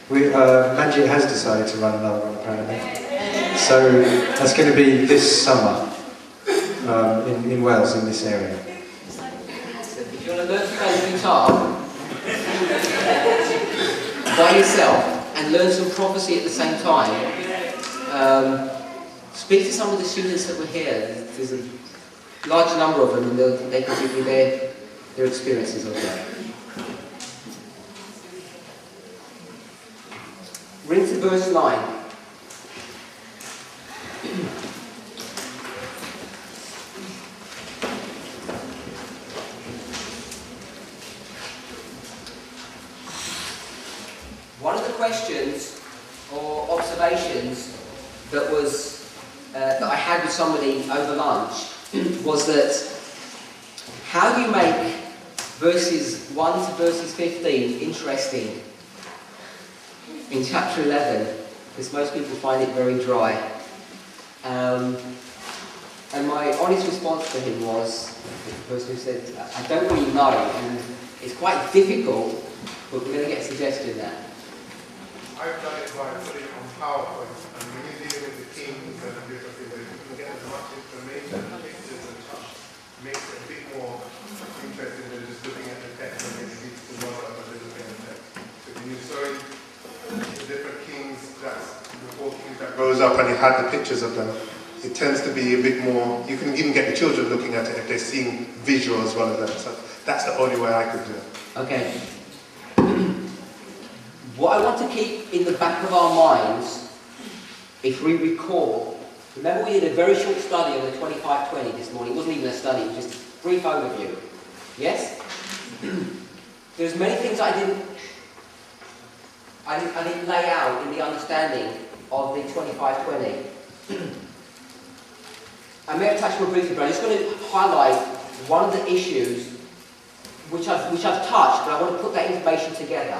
Manjit has decided to run another one apparently. So that's going to be this summer in Wales, in this area. If you want to learn to play the guitar by yourself and learn some prophecy at the same time, speak to some of the students that were here. There's a large number of them, and they can give you their experiences of that. We're into verse 9. One of the questions or observations that I had with somebody over lunch was that how do you make verses 1 to verses 15 interesting in chapter 11, because most people find it very dry. And my honest response to him was, the person who said, I don't really know, and it's quite difficult, but we're going to get a suggestion there. I've done it by putting it on PowerPoint, and when you deal with the kings and different things, you can get as much information, pictures and touch, makes it a bit more interesting than just looking at the text and maybe reach the world and looking at the text. So when you saw the different kings, that's the 4 kings that rose up and you had the pictures of them, it tends to be a bit more, you can even get the children looking at it if they're seeing visual as well as that. So that's the only way I could do it. Okay. What I want to keep in the back of our minds, if we recall, remember we did a very short study on the 25-20 this morning. It wasn't even a study, it was just a brief overview. Yes? There's many things I didn't lay out in the understanding of the 25-20. I may have touched more briefly, but I'm just going to highlight one of the issues which I've touched, but I want to put that information together.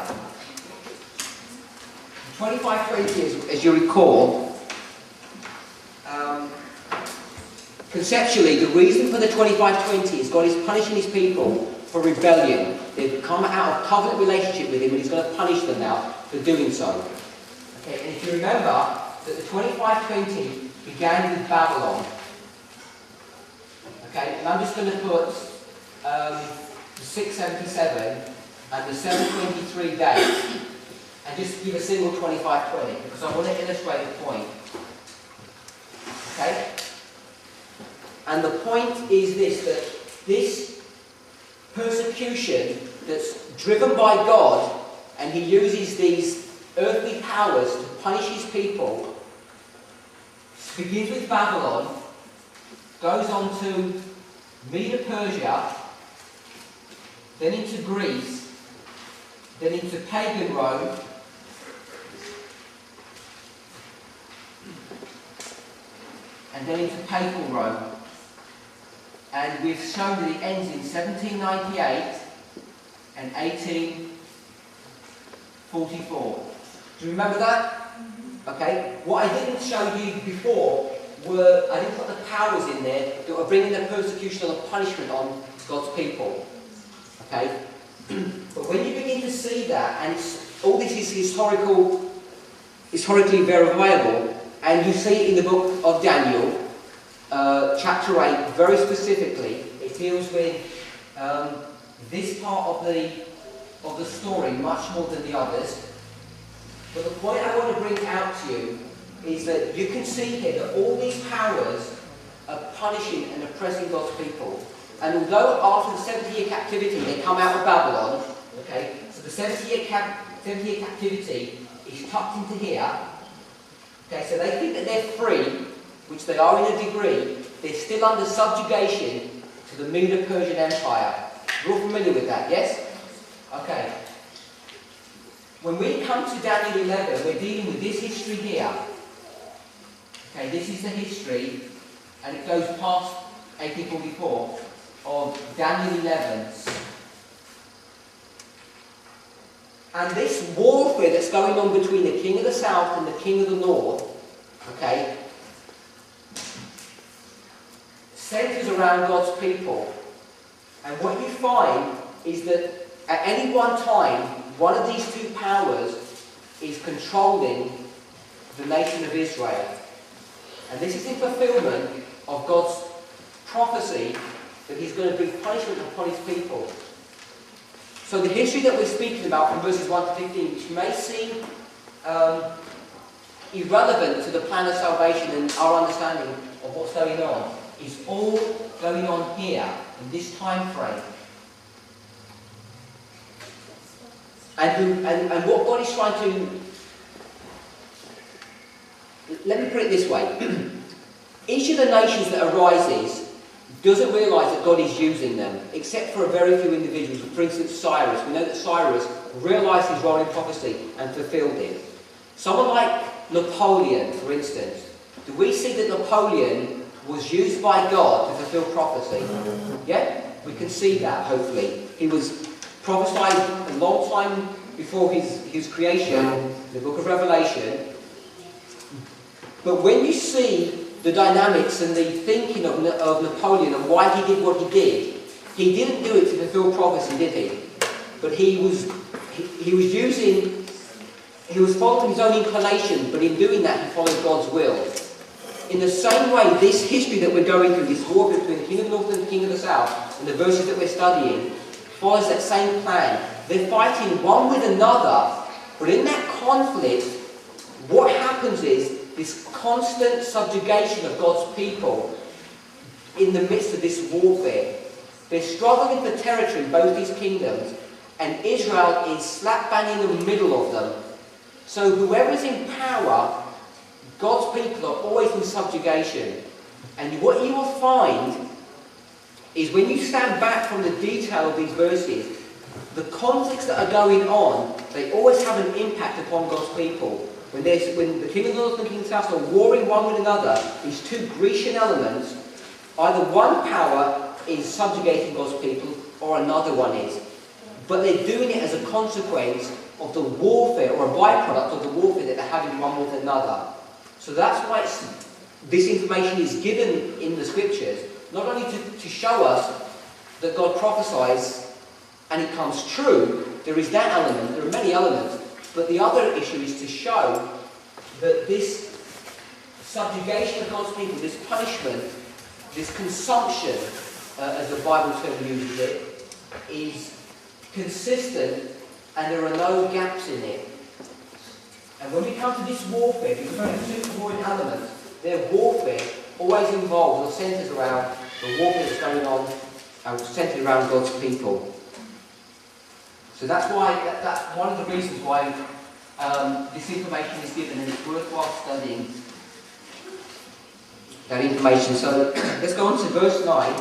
25-20, as you recall, conceptually, the reason for the 25-20 is God is punishing his people for rebellion. They've come out of covenant relationship with him, and he's going to punish them now for doing so. Okay, and if you remember that the 25-20 began with Babylon. Okay, and I'm just going to put the 677 and the 723 dates, and just give a single 25-20, because I want to illustrate the point. Okay? And the point is this, that this persecution that's driven by God, and he uses these earthly powers to punish his people, begins with Babylon, goes on to Medo-Persia, then into Greece, then into pagan Rome, and then into papal Rome. And we've shown that it ends in 1798 and 1844. Do you remember that? Okay. What I didn't show you before were, I didn't put the powers in there that were bringing the persecution or the punishment on God's people. Okay. But when you begin to see that, and all this is historically verifiable, and you see it in the book of Daniel, chapter 8, very specifically, it deals with this part of the story much more than the others. But the point I want to bring out to you is that you can see here that all these powers are punishing and oppressing God's people. And although after the 70-year captivity they come out of Babylon, okay, so the 70-year captivity is tucked into here. Okay, so they think that they're free, which they are in a degree. They're still under subjugation to the Medo-Persian Empire. You're all familiar with that, yes? Okay. When we come to Daniel 11, we're dealing with this history here. Okay, this is the history, and it goes past 1844 of Daniel 11. And this warfare that's going on between the king of the south and the king of the north, okay, centers around God's people. And what you find is that at any one time, one of these two powers is controlling the nation of Israel. And this is in fulfillment of God's prophecy that he's going to bring punishment upon his people. So the history that we're speaking about from verses 1 to 15, which may seem irrelevant to the plan of salvation and our understanding of what's going on, is all going on here in this time frame. And what God is trying to... Let me put it this way. Each of the nations that arises doesn't realise that God is using them, except for a very few individuals. For instance, Cyrus. We know that Cyrus realised his role in prophecy and fulfilled it. Someone like Napoleon, for instance. Do we see that Napoleon was used by God to fulfill prophecy? Yeah? We can see that, hopefully. He was prophesied a long time before his creation, in the book of Revelation. But when you see the dynamics and the thinking of Napoleon and why he did what he did, he didn't do it to fulfill prophecy, did he? But he was following his own inclination, but in doing that he followed God's will. In the same way, this history that we're going through, this war between the king of the north and the king of the south, and the verses that we're studying, follows that same plan. They're fighting one with another, but in that conflict, what happens is this constant subjugation of God's people in the midst of this warfare. They're struggling for territory, both these kingdoms, and Israel is slap bang in the middle of them. So whoever is in power, God's people are always in subjugation. And what you will find is when you stand back from the detail of these verses, the conflicts that are going on, they always have an impact upon God's people. When the king of the north and the king of the south are warring one with another, these two Grecian elements, either one power is subjugating God's people or another one is. But they're doing it as a consequence of the warfare, or a byproduct of the warfare that they're having one with another. So that's why this information is given in the scriptures, not only to show us that God prophesies and it comes true. There is that element, there are many elements, but the other issue is to show that this subjugation of God's people, this punishment, this consumption, as the Bible term uses it, is consistent and there are no gaps in it. And when we come to this warfare, because there are two warring elements, their warfare always involves or centres around the warfare that's going on and centred around God's people. So that's why, that's one of the reasons why this information is given, and it's worthwhile studying that information. So let's go on to verse 9.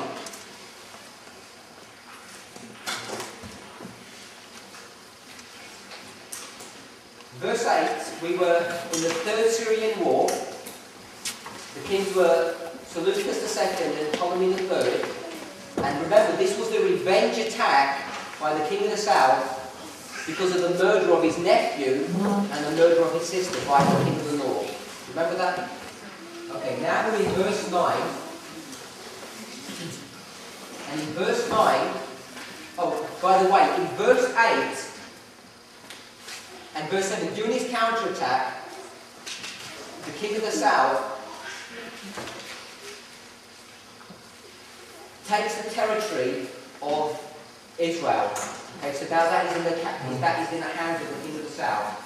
Verse 8, we were in the Third Syrian War. The kings were Seleucus II and Ptolemy III. And remember, this was the revenge attack by the king of the south because of the murder of his nephew and the murder of his sister by the king of the north. Remember that? Okay, now we're in verse 9. And in verse 9, oh, by the way, in verse 8 and verse 7, during his counterattack, the king of the south takes the territory of Israel. Okay, so now that is in the hands of the king of the south.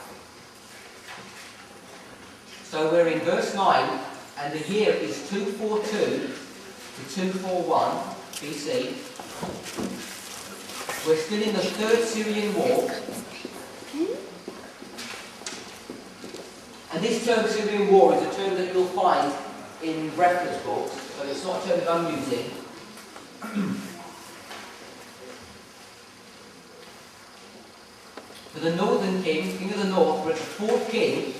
So we're in verse 9, and the year is 242 to 241 BC. We're still in the Third Syrian War. And this term Syrian War is a term that you'll find in reference books, so it's not a term that I'm using. For the northern king, king of the north, we're at the fourth king,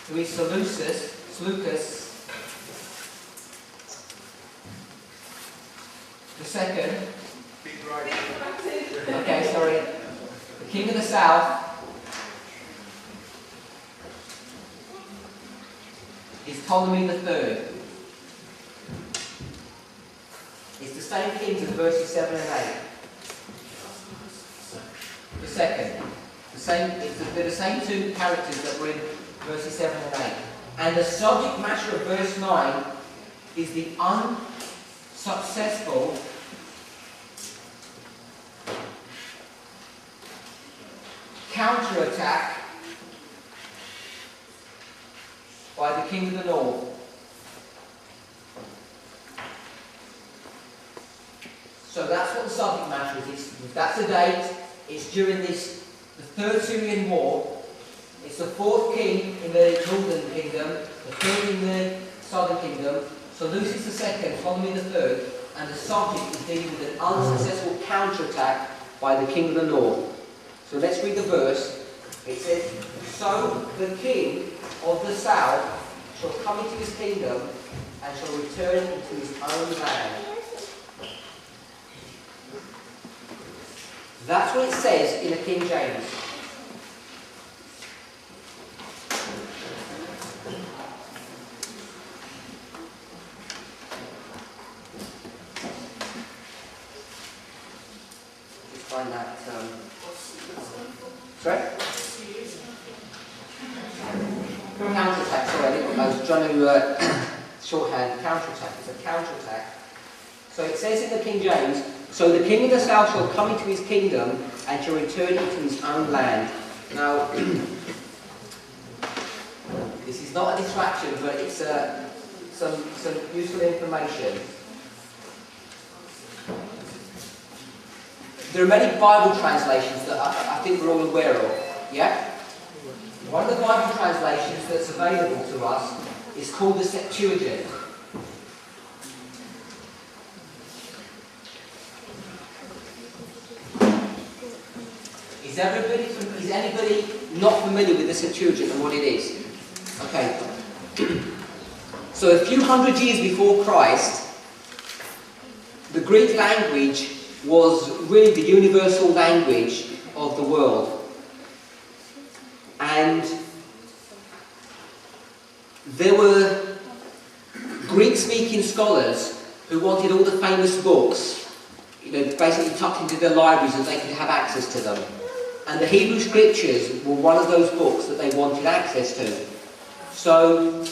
who is Seleucus the second. Okay, sorry. The king of the south is Ptolemy III. It's the same kings as verses 7 and 8. The They're the same two characters that were in verses 7 and 8. And the subject matter of verse 9 is the unsuccessful counterattack by the king of the north. So that's what the subject matter is. That's the date. It's during the Third Syrian War. It's the fourth king in the northern kingdom, the third in the southern kingdom. So Lucius II, Ptolemy III, and the subject is dealing with an unsuccessful counterattack by the king of the north. So let's read the verse. It says, "So the king of the south shall come into his kingdom and shall return into his own land." That's what it says in the King James. Just find that. Sorry? Counterattack. Sorry, I was trying to shorthand. Counterattack. It's a counterattack. So it says in the King James, "So the king of the south shall come into his kingdom and shall return into his own land." Now, this is not a distraction, but it's some useful information. There are many Bible translations that I think we're all aware of. Yeah? One of the Bible translations that's available to us is called the Septuagint. Is anybody not familiar with the Septuagint and what it is? Okay. So a few hundred years before Christ, the Greek language was really the universal language of the world. And there were Greek-speaking scholars who wanted all the famous books, basically tucked into their libraries so they could have access to them. And the Hebrew Scriptures were one of those books that they wanted access to. So,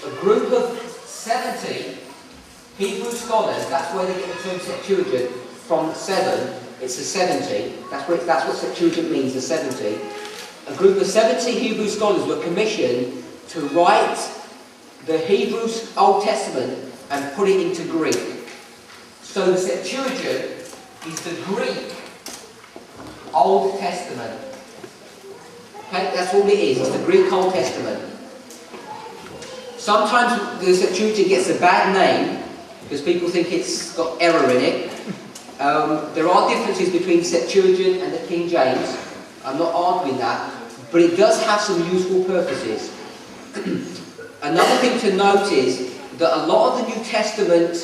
a group of 70 Hebrew scholars, that's where they get the term Septuagint from 7, it's the 70, that's what Septuagint means, the 70. A group of 70 Hebrew scholars were commissioned to write the Hebrew Old Testament and put it into Greek. So the Septuagint is the Greek Old Testament. Okay, that's all it is. It's the Greek Old Testament. Sometimes the Septuagint gets a bad name because people think it's got error in it. There are differences between Septuagint and the King James. I'm not arguing that, but it does have some useful purposes. Another thing to note is that a lot of the New Testament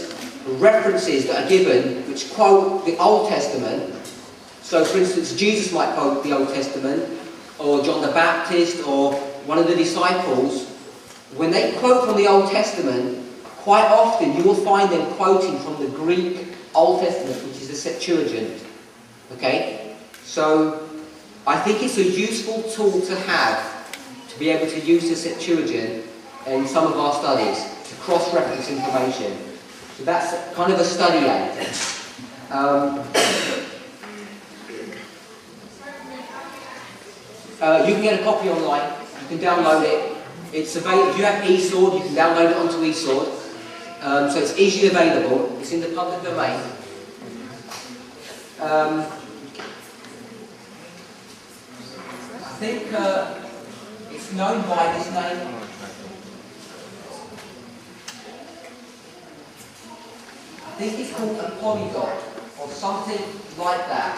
references that are given, which quote the Old Testament, so for instance Jesus might quote the Old Testament, or John the Baptist, or one of the disciples, when they quote from the Old Testament, quite often you will find them quoting from the Greek Old Testament, which is the Septuagint. Okay? So I think it's a useful tool to have, to be able to use the Septuagint in some of our studies, to cross-reference information. So that's kind of a study aid. You can get a copy online, you can download it. It's available. If you have eSword, you can download it onto eSword. So it's easily available. It's in the public domain. I think it's known by this name. I think it's called a polyglot, or something like that,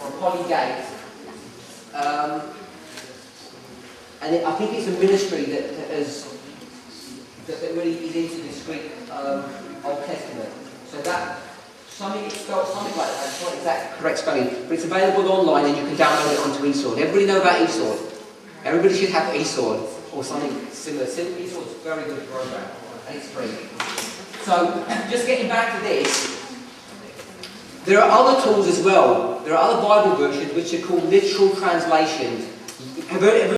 or a polygate. And I think it's a ministry that really is into this Greek Old Testament. So that it's spelled something like that. It's not exact correct spelling, but it's available online and you can download it onto eSword. Everybody know about eSword? Everybody should have eSword or something similar. eSword's a very good program and it's free. So just getting back to this, There are other tools as well. There are other Bible versions which are called literal translations. Have you